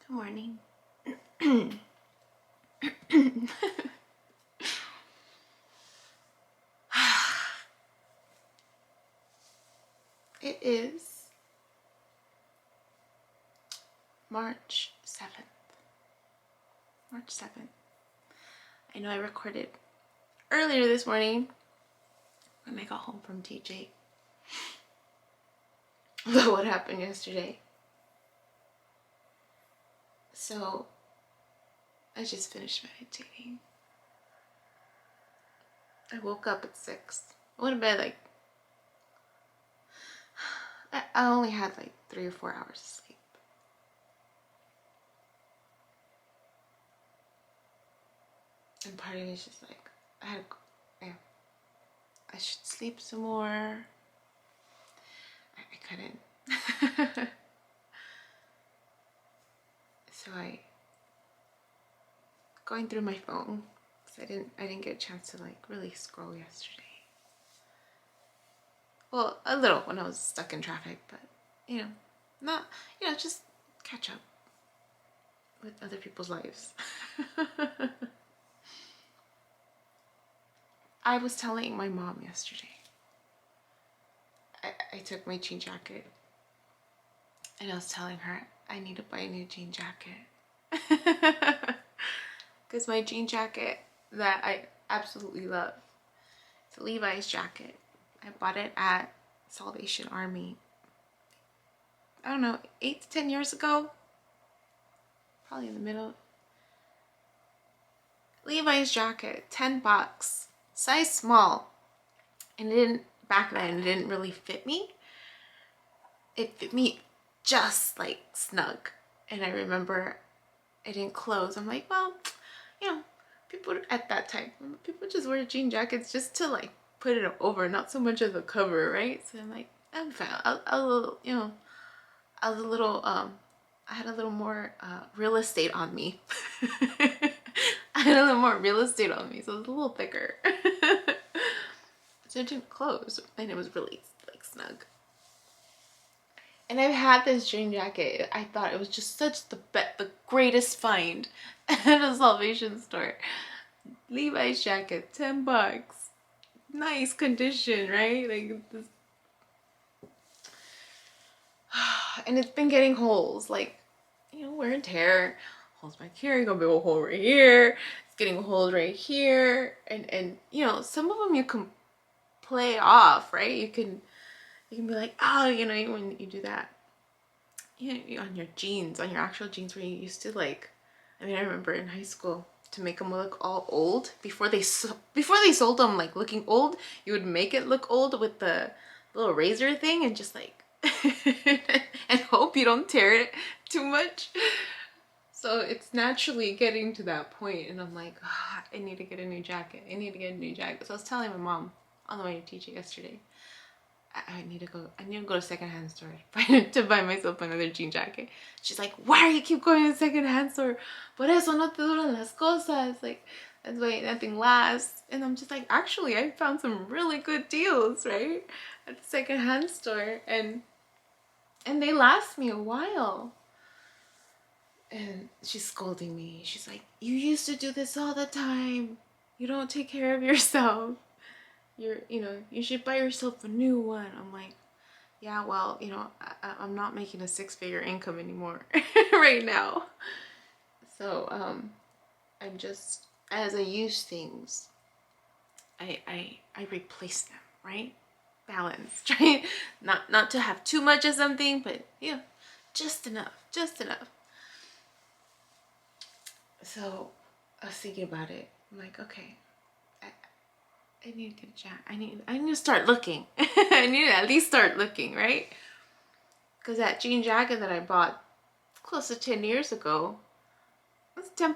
Good morning. It is March 7th. March 7th. I know I recorded earlier this morning when I got home from TJ. But what happened yesterday? So I just finished meditating. I woke up at 6. I went to bed like I only had like 3 or 4 hours of sleep. And part of me is just like, I should sleep some more. I couldn't. So going through my phone, because I didn't get a chance to like really scroll yesterday. Well, a little when I was stuck in traffic, but just catch up with other people's lives. I was telling my mom yesterday, I took my jean jacket and I was telling her I need to buy a new jean jacket. Because my jean jacket that I absolutely love, it's a Levi's jacket. I bought it at Salvation Army, I don't know, 8 to 10 years ago. Probably in the middle. Levi's jacket, $10, size small. And back then, it didn't really fit me. It fit me just like snug. And I remember it didn't close. I'm like, well, people at that time, people just wear jean jackets just to like put it over, not so much as a cover, right? So I'm like, I'm fine. I had a little more real estate on me. I had a little more real estate on me, so it was a little thicker. So it didn't close, and it was really like snug. And I've had this jean jacket. I thought it was just such the greatest find at a Salvation store. Levi's jacket, $10. Nice condition, right? Like this. And it's been getting holes, like, wear and tear. Holes back here, gonna be a hole right here. It's getting holes right here. And some of them you can play off, right? You can be like, oh, when you do that, on your jeans, on your actual jeans, where you used to like, I remember in high school, to make them look all old, before they sold them like looking old, you would make it look old with the little razor thing and just like and hope you don't tear it too much. So it's naturally getting to that point, and I'm like, I need to get a new jacket. So I was telling my mom on the way to teach it yesterday, I need to go to a secondhand store to buy myself another jean jacket. She's like, why do you keep going to the secondhand store? Por eso no te duran las cosas. Like, that's why nothing lasts. And I'm just like, actually, I found some really good deals, right? At the secondhand store. And they last me a while. And she's scolding me. She's like, you used to do this all the time. You don't take care of yourself. You should buy yourself a new one. I'm like, yeah, well, I'm not making a 6-figure income anymore right now. So, I'm just, as I use things, I replace them, right? Balance, right? Not to have too much of something, but just enough. So I was thinking about it. I'm like, okay, I need to get a jacket. I need to start looking. I need to at least start looking, right? Because that jean jacket that I bought close to 10 years ago, it's $10.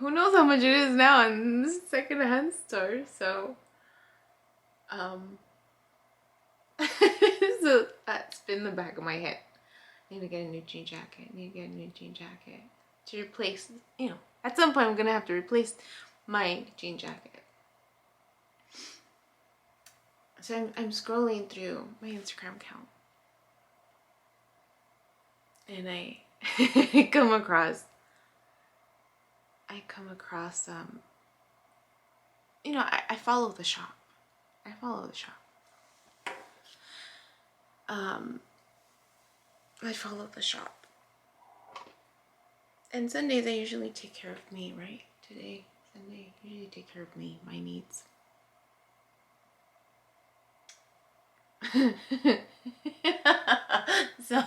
Who knows how much it is now in the secondhand store? So, so that's been in the back of my head. I need to get a new jean jacket. To replace, at some point I'm gonna have to replace my jean jacket. So I'm scrolling through my Instagram account, and I I come across, you know, I follow the shop. I follow the shop. I follow the shop. And Sundays I usually take care of me, right? Sunday, usually take care of me, my needs. So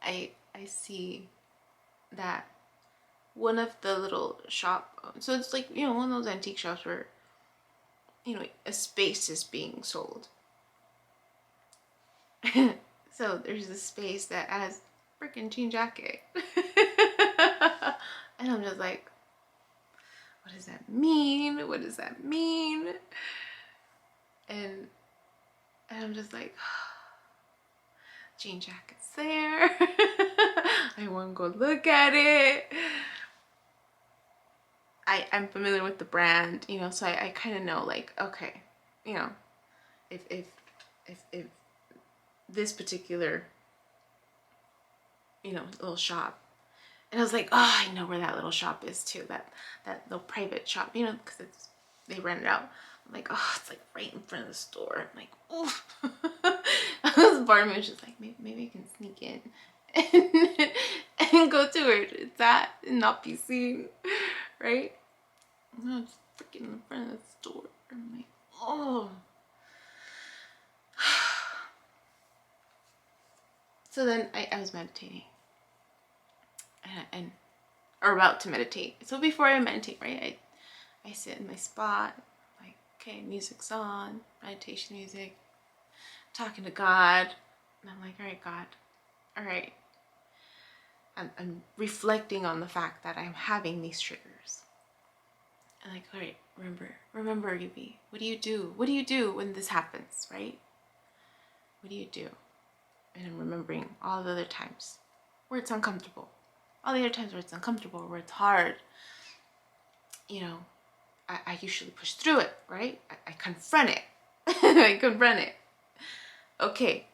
I see that one of the little shop, so it's like, you know, one of those antique shops where, you know, a space is being sold. So there's this space that has freaking jean jacket. And I'm just like, what does that mean? What does that mean? And I'm just like, jean jacket's there. I want to go look at it. I'm familiar with the brand, you know, so I kind of know, like, okay, you know, if this particular, you know, little shop, and I was like, oh, I know where that little shop is too, that little private shop, you know, because they rent it out. I'm like, oh, it's like right in front of the store. I'm like, oh. This part of me was just like, maybe I can sneak in and go to where it's at and not be seen, right? No, it's freaking in front of the store. I'm like, oh. So then I was meditating and or about to meditate. So before I meditate, right, I sit in my spot, like, okay, music's on, meditation music, talking to God, and I'm like, all right, God, all right. I'm reflecting on the fact that I'm having these triggers. And like, all right, remember, Yubi, what do you do? What do you do when this happens, right? What do you do? And I'm remembering all the other times where it's uncomfortable. All the other times where it's uncomfortable, where it's hard, you know, I usually push through it, right? I confront it. I confront it. Okay.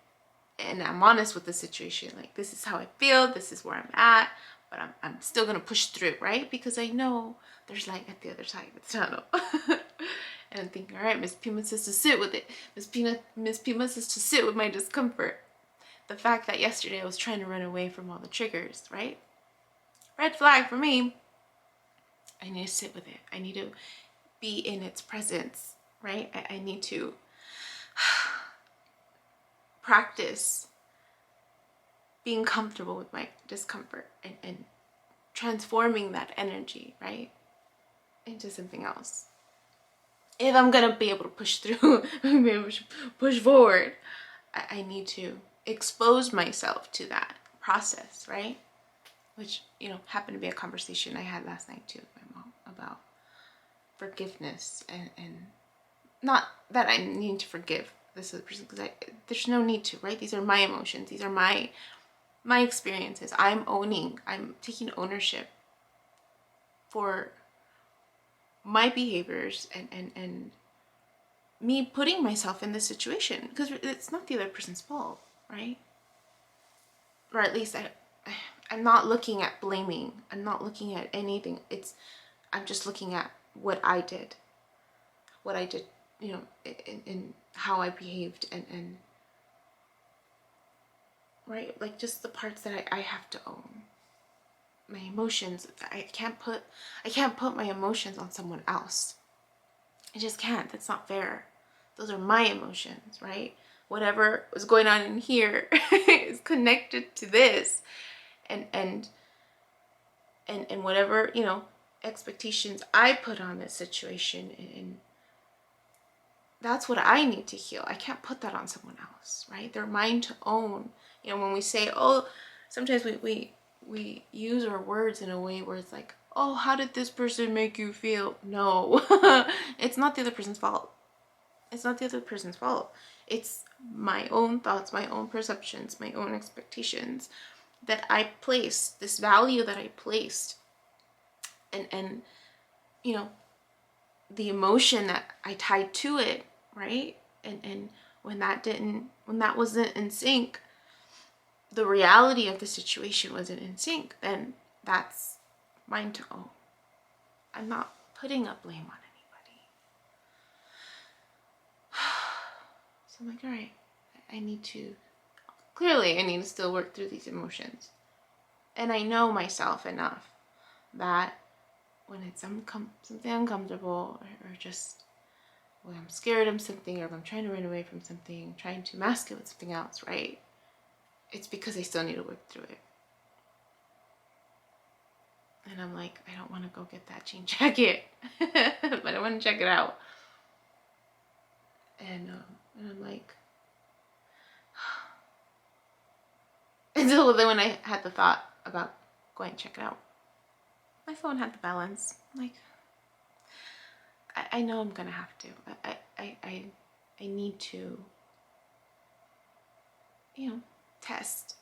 And I'm honest with the situation. Like, this is how I feel. This is where I'm at. But I'm still going to push through, right? Because I know there's light at the other side of the tunnel. And I'm thinking, all right, Miss Pima says to sit with it. Miss Pima says to sit with my discomfort. The fact that yesterday I was trying to run away from all the triggers, right? Red flag for me. I need to sit with it. I need to be in its presence, right? I need to practice being comfortable with my discomfort and transforming that energy, right, into something else. If I'm gonna be able to push through, push forward, I need to expose myself to that process, right? Which, you know, happened to be a conversation I had last night too with my mom about forgiveness and not that I need to forgive this other person, because there's no need to, right? These are my emotions. These are my experiences. I'm taking ownership for my behaviors and me putting myself in this situation, because it's not the other person's fault, right? Or at least I'm not looking at blaming. I'm not looking at anything. I'm just looking at what I did, you know, in how I behaved and right, like just the parts that I have to own. My emotions, I can't put my emotions on someone else. I just can't. That's not fair. Those are my emotions, right? Whatever was going on in here is connected to this, and whatever, you know, expectations I put on this situation, and that's what I need to heal. I can't put that on someone else, right? They're mine to own. You know, when we say, oh, sometimes we use our words in a way where it's like, oh, how did this person make you feel? No, it's not the other person's fault. It's not the other person's fault. It's my own thoughts, my own perceptions, my own expectations that I placed, this value that I placed, and you know, the emotion that I tied to it, right? And when that wasn't in sync, the reality of the situation wasn't in sync, then that's mine to own. I'm not putting a blame on anybody. So I'm like, all right, I need to still work through these emotions. And I know myself enough that when it's something uncomfortable, or just when I'm scared of something, or if I'm trying to run away from something, trying to mask it with something else, right? It's because I still need to work through it. And I'm like, I don't want to go get that jean jacket, but I want to check it out. And I'm like, until then when I had the thought about going to check it out, my phone had the balance. I'm like, I know I'm gonna have to. I need to, test.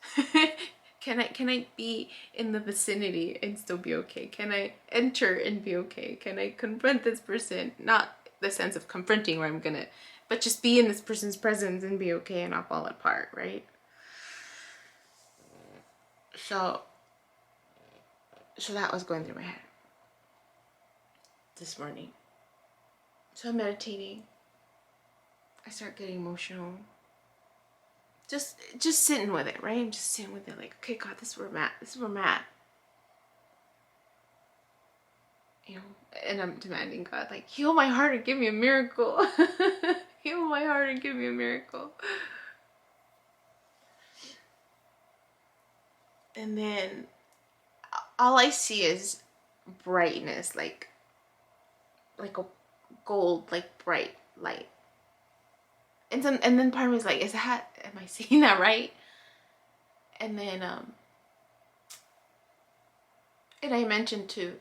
Can I be in the vicinity and still be okay? Can I enter and be okay? Can I confront this person? Not the sense of confronting where I'm gonna, but just be in this person's presence and be okay and not fall apart, right? So that was going through my head this morning. So I'm meditating. I start getting emotional. Just sitting with it, right? I'm just sitting with it, like, okay, God, this is where I'm at. This is where I'm at. And I'm demanding God, like, heal my heart and give me a miracle. Heal my heart and give me a miracle. And then all I see is brightness, like a gold, like bright light. And then part of me is like, am I seeing that right? And then and I mentioned to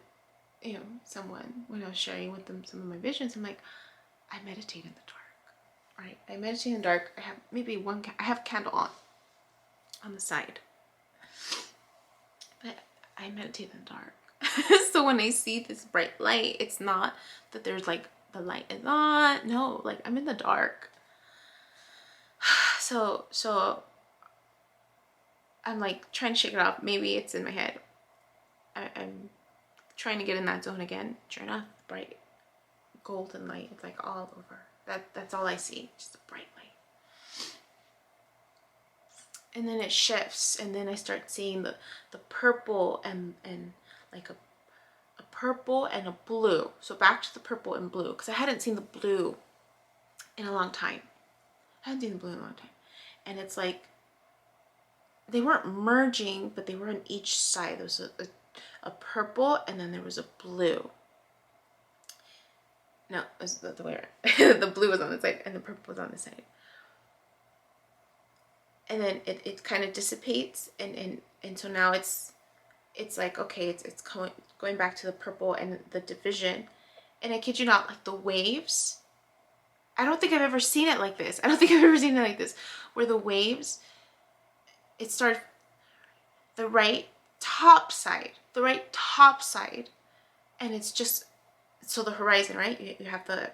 someone when I was sharing with them some of my visions, I'm like, I meditate in the dark, right? I meditate in the dark. I have maybe I have a candle on the side, but I meditate in the dark. So when I see this bright light, it's not that there's like the light is on. No, like I'm in the dark. So I'm like trying to shake it off. Maybe it's in my head. I'm trying to get in that zone again. Sure enough, bright golden light. It's like all over. That's all I see. Just a bright light. And then it shifts, and then I start seeing the purple and like a purple and a blue. So back to the purple and blue, because I hadn't seen the blue in a long time. And it's like they weren't merging, but they were on each side. There was a purple, and then there was a blue. No, it was the way around. The blue was on the side and the purple was on the side. And then it kind of dissipates, and so now it's like, okay, it's going back to the purple and the division. And I kid you not, like the waves, I don't think I've ever seen it like this. Where the waves, it started the right top side, and it's just, so the horizon, right? You have the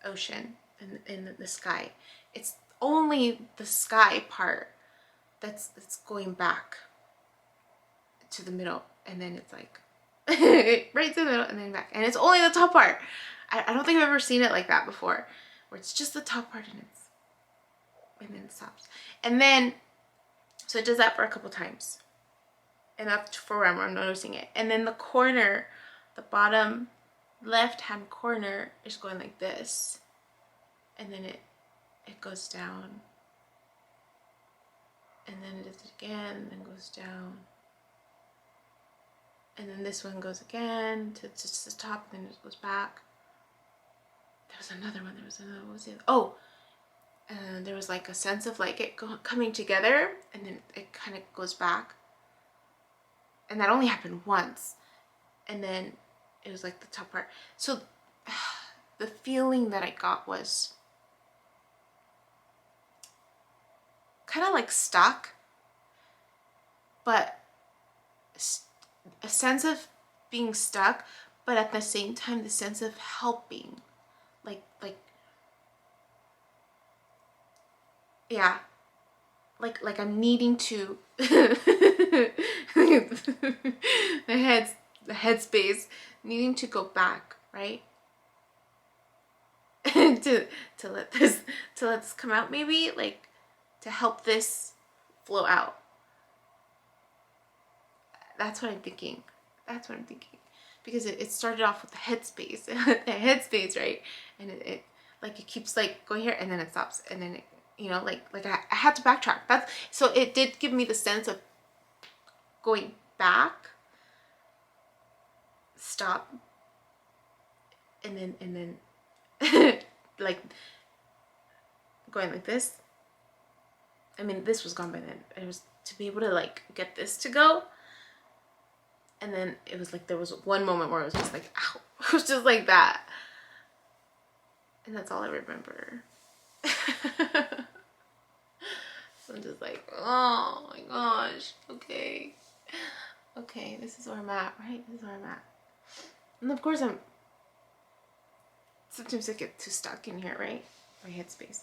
ocean and the sky. It's only the sky part that's going back to the middle, and then it's like right to the middle and then back, and it's only the top part. I don't think I've ever seen it like that before, where it's just the top part and then it stops. And then so it does that for a couple times, and that's for where I'm noticing it. And then the corner, the bottom left hand corner is going like this, and then it goes down, and then it does it again, and then goes down, and then this one goes again to just the top, and then it goes back. There was another one. What was the other? Oh, and there was like a sense of like it coming together, and then it kind of goes back, and that only happened once, and then it was like the top part. So the feeling that I got was kind of like stuck, but a sense of being stuck, but at the same time the sense of helping, like yeah, like I'm needing to the headspace needing to go back, right? to let this come out, maybe, like to help this flow out. That's what I'm thinking. That's what I'm thinking. Because it started off with the headspace, the headspace, right? And it like it keeps like going here, and then it stops, and then it, you know, like I had to backtrack. That's so it did give me the sense of going back, stop, and then like going like this. I mean, this was gone by then. It was to be able to like get this to go. And then it was like there was one moment where it was just like, ow. It was just like that. And that's all I remember. So I'm just like, oh my gosh, okay. Okay, this is where I'm at, right? This is where I'm at. And of course sometimes I get too stuck in here, right? My headspace.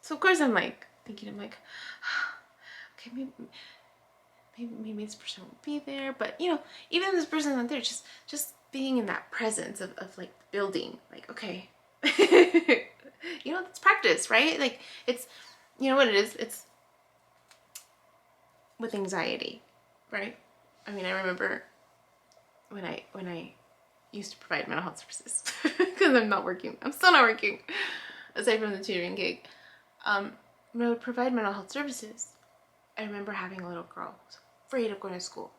So of course I'm like, thinking, I'm like, okay, maybe this person won't be there, but you know, even if this person's not there, just being in that presence of like building, like, okay, you know, it's practice, right? Like it's, you know what it is, it's with anxiety, right? I mean, I remember when I used to provide mental health services because I'm still not working aside from the tutoring gig. When I would provide mental health services, I remember having a little girl who was afraid of going to school,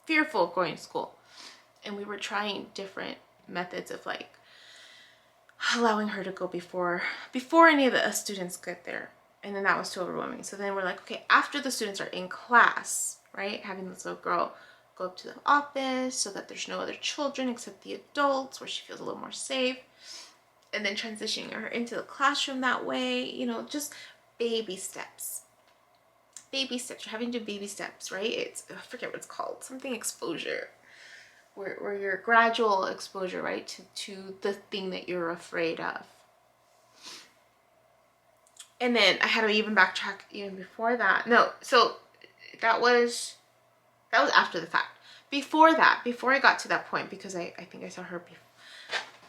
fearful of going to school. And we were trying different methods of like allowing her to go before any of the students get there. And then that was too overwhelming. So then we're like, okay, after the students are in class, right, having this little girl go up to the office so that there's no other children except the adults, where she feels a little more safe. And then transitioning her into the classroom that way, you know, just baby steps. Baby steps. You're having to do baby steps, right? It's, I forget what it's called, something exposure, where you're gradual exposure, right, to the thing that you're afraid of. And then I had to even backtrack even before that. No, so that was after the fact. Before that, before I got to that point, because I think I saw her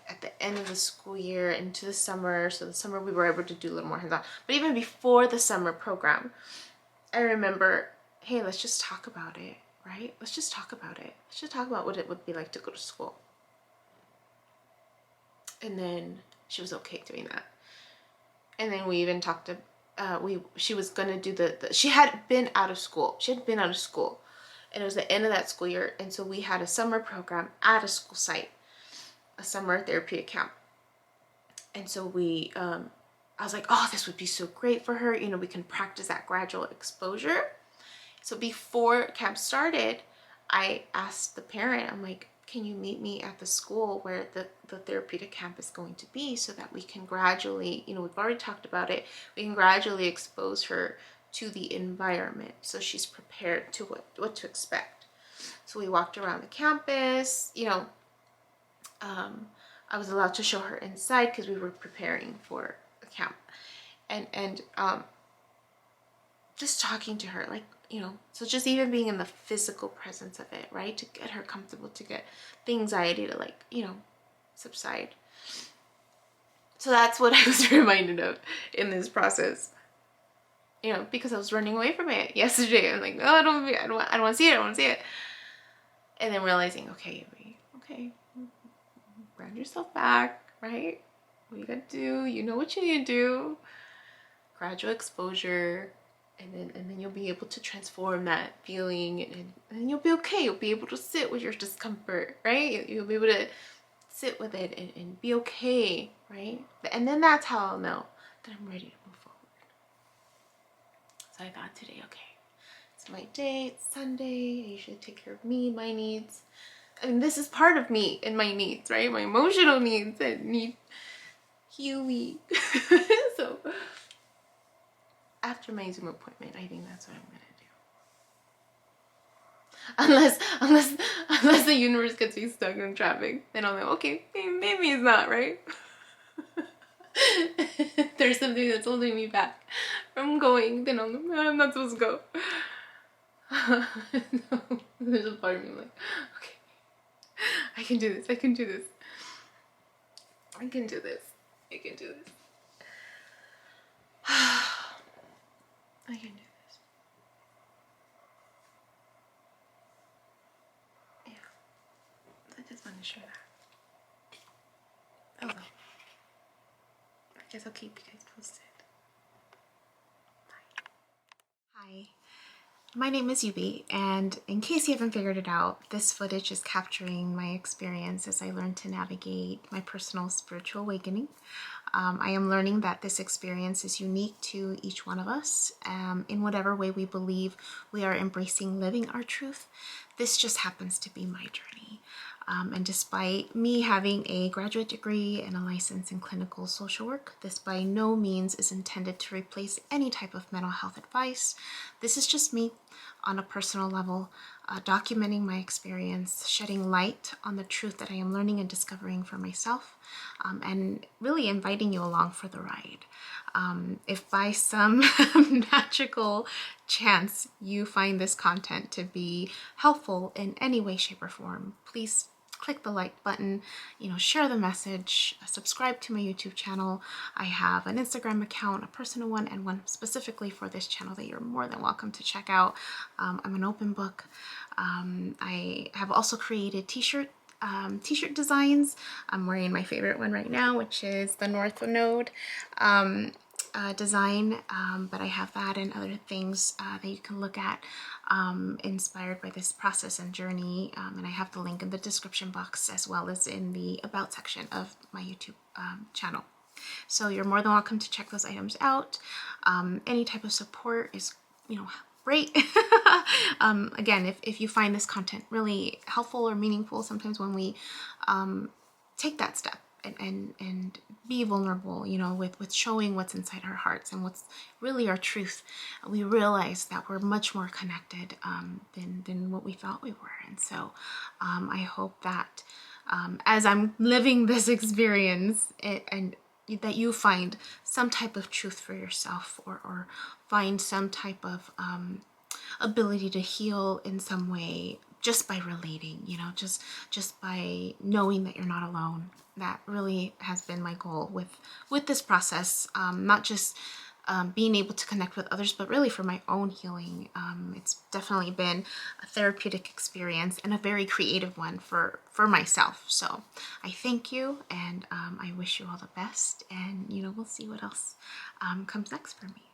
at the end of the school year into the summer. So the summer we were able to do a little more hands-on. But even before the summer program, I remember, hey, let's just talk about it, right? Let's just talk about it. Let's just talk about what it would be like to go to school. And then she was okay doing that. And then we even talked to, she was gonna do she had been out of school. She had been out of school. And it was the end of that school year. And so we had a summer program at a school site, a summer therapeutic camp. And so we, I was like, oh, this would be so great for her. You know, we can practice that gradual exposure. So before camp started, I asked the parent, I'm like, can you meet me at the school where the therapeutic camp is going to be, so that we can gradually, you know, we've already talked about it, we can gradually expose her to the environment so she's prepared to what to expect. So we walked around the campus, you know, I was allowed to show her inside because we were preparing for the camp, and just talking to her, like, you know, so just even being in the physical presence of it, right, to get her comfortable, to get the anxiety to, like, you know, subside. So that's what I was reminded of in this process, you know, because I was running away from it yesterday. I'm like, no, I don't want to see it. I don't want to see it. And then realizing, okay, ground yourself back, right? What you gotta do, you know what you need to do. Gradual exposure, and then you'll be able to transform that feeling, and you'll be okay. You'll be able to sit with your discomfort, right? You'll be able to sit with it and be okay, right? And then that's how I'll know that I'm ready to move forward. So I thought today, okay, it's my day, it's Sunday, I usually take care of me, my needs. I mean, this is part of me and my needs, right? My emotional needs that need healing. So after my Zoom appointment, I think that's what I'm gonna do. Unless the universe gets me stuck in traffic, then I'm like, okay, maybe it's not, right? There's something that's holding me back I'm going, then I'm not supposed to go. No, there's a part of me like, okay, I can do this, I can do this. I can do this. I can do this. I can do this. Yeah. I just want to share that. Oh well. I guess I'll keep you guys posted. Bye. Hi. My name is Yubi, and in case you haven't figured it out, this footage is capturing my experience as I learn to navigate my personal spiritual awakening. I am learning that this experience is unique to each one of us. In whatever way we believe we are embracing living our truth, this just happens to be my journey. And despite me having a graduate degree and a license in clinical social work, this by no means is intended to replace any type of mental health advice. This is just me on a personal level, documenting my experience, shedding light on the truth that I am learning and discovering for myself, and really inviting you along for the ride. If by some magical chance you find this content to be helpful in any way, shape, or form, please click the like button, share the message, subscribe to my YouTube channel. I have an Instagram account, a personal one, and one specifically for this channel that you're more than welcome to check out. I'm an open book. I have also created t-shirt designs. I'm wearing my favorite one right now, which is the North Node design, but I have that and other things that you can look at inspired by this process and journey, and I have the link in the description box as well as in the about section of my YouTube channel. So you're more than welcome to check those items out. Any type of support is great. Again, if you find this content really helpful or meaningful, sometimes when we take that step and be vulnerable, with showing what's inside our hearts and what's really our truth, we realize that we're much more connected than what we thought we were. And so I hope that as I'm living this experience, and that you find some type of truth for yourself, or find some type of ability to heal in some way just by relating, just by knowing that you're not alone. That really has been my goal with this process, not just being able to connect with others, but really for my own healing. It's definitely been a therapeutic experience and a very creative one for myself. So I thank you, and I wish you all the best, and we'll see what else comes next for me.